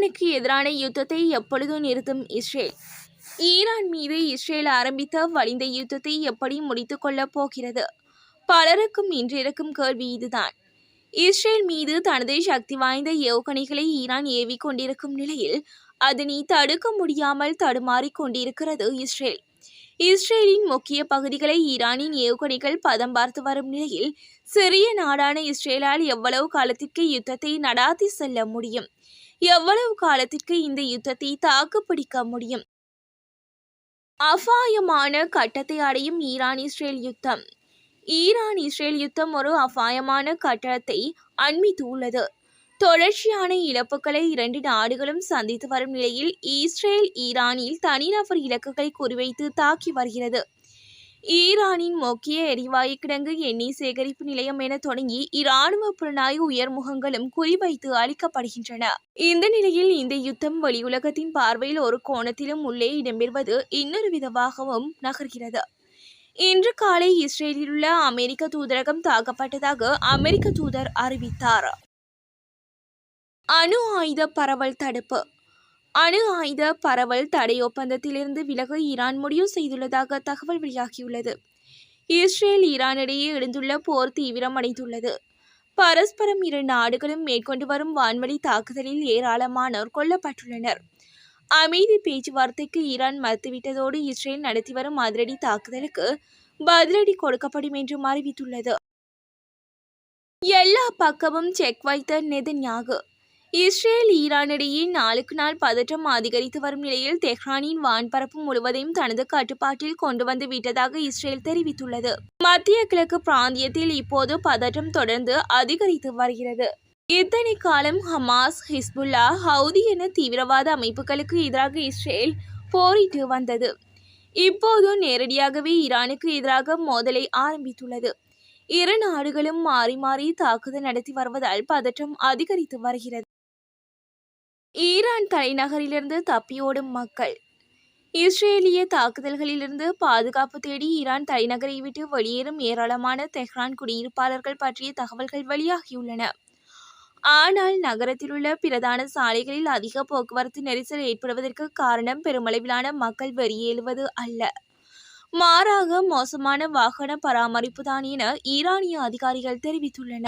ஈரானுக்கு எதிரான யுத்தத்தை எப்பொழுது நிறுத்தும் இஸ்ரேல்? ஈரான் மீது இஸ்ரேல் ஆரம்பித்த வலிந்த யுத்தத்தை எப்படி முடித்துக் கொள்ளப் போகிறது? பலருக்கும் இன்றிருக்கும் கேள்வி இதுதான். இஸ்ரேல் மீது தனது சக்தி வாய்ந்த ஏவுகணைகளை ஈரான் ஏவிக் கொண்டிருக்கும் நிலையில் அதனை தடுக்க முடியாமல் தடுமாறிக் கொண்டிருக்கிறது இஸ்ரேல். இஸ்ரேலின் முக்கிய பகுதிகளை ஈரானின் ஏவுகணைகள் பதம் பார்த்து வரும் நிலையில் சிறிய நாடான இஸ்ரேலால் எவ்வளவு காலத்திற்கு யுத்தத்தை நடாத்தி செல்ல முடியும்? எவ்வளவு காலத்திற்கு இந்த யுத்தத்தை தாக்குப்பிடிக்க முடியும்? அபாயமான கட்டத்தை அடையும் ஈரான் இஸ்ரேல் யுத்தம். ஈரான் இஸ்ரேல் யுத்தம் ஒரு அபாயமான கட்டத்தை அண்மித்துள்ளது. தொடர்ச்சியான இழப்புகளை இரண்டு நாடுகளும் சந்தித்து வரும் நிலையில் இஸ்ரேல் ஈரானில் தனிநபர் இலக்குகளை குறிவைத்து தாக்கி வருகிறது. ஈரானின் முக்கிய எரிவாயு கிடங்கு எண்ணெய் சேகரிப்பு நிலையம் என தொடங்கி இராணுவ புலனாய்வு உயர்முகங்களும் குறிவைத்து அளிக்கப்படுகின்றன. இந்த நிலையில் இந்த யுத்தம் வெளியுலகத்தின் பார்வையில் ஒரு கோணத்திலும் உள்ளே இடம்பெறுவது இன்னொரு விதமாகவும் நகர்கிறது. இன்று காலை இஸ்ரேலில் உள்ள அமெரிக்க தூதரகம் தாக்கப்பட்டதாக அமெரிக்க தூதர் அறிவித்தார். அணு ஆயுத பரவல் தடுப்பு. அணு ஆயுத பரவல் தடை ஒப்பந்தத்திலிருந்து விலக ஈரான் முடிவு செய்துள்ளதாக தகவல் வெளியாகியுள்ளது. இஸ்ரேல் ஈரான் இடையே எழுந்துள்ள போர் தீவிரமடைந்துள்ளது. பரஸ்பரம் இரு நாடுகளும் மேற்கொண்டு வரும் வான்வழி தாக்குதலில் ஏராளமானோர் கொல்லப்பட்டுள்ளனர். அமைதி பேச்சுவார்த்தைக்கு ஈரான் மறுத்துவிட்டதோடு இஸ்ரேல் நடத்தி வரும் அதிரடி தாக்குதலுக்கு பதிலடி கொடுக்கப்படும் என்றும் அறிவித்துள்ளது. எல்லா பக்கமும் செக் வைத்த நெதன்யாகு. இஸ்ரேல் ஈரானிடையே நாளுக்கு நாள் பதற்றம் அதிகரித்து வரும் நிலையில் தெஹ்ரானின் வான்பரப்பு முழுவதையும் தனது கட்டுப்பாட்டில் கொண்டு வந்து விட்டதாக இஸ்ரேல் தெரிவித்துள்ளது. மத்திய கிழக்கு பிராந்தியத்தில் இப்போது பதற்றம் தொடர்ந்து அதிகரித்து வருகிறது. இத்தனை காலம் ஹமாஸ், ஹிஸ்புல்லா, ஹவுதி என தீவிரவாத அமைப்புகளுக்கு எதிராக இஸ்ரேல் போரிட்டு வந்தது. இப்போது நேரடியாகவே ஈரானுக்கு எதிராக மோதலை ஆரம்பித்துள்ளது. இரு நாடுகளும் மாறி மாறி தாக்குதல் நடத்தி வருவதால் பதற்றம் அதிகரித்து வருகிறது. ஈரான் தலைநகரிலிருந்து தப்பியோடும் மக்கள். இஸ்ரேலிய தாக்குதல்களிலிருந்து பாதுகாப்பு தேடி ஈரான் தலைநகரை விட்டு வெளியேறும் ஏராளமான தெஹ்ரான் குடியிருப்பாளர்கள் பற்றிய தகவல்கள் வெளியாகியுள்ளன. ஆனால் நகரத்தில் உள்ள பிரதான சாலைகளில் அதிக போக்குவரத்து நெரிசல் ஏற்படுவதற்கு காரணம் பெருமளவிலான மக்கள் வெளியேறுவது அல்ல, மாறாக மோசமான வாகன பராமரிப்புதான் என ஈரானிய அதிகாரிகள் தெரிவித்துள்ளனர்.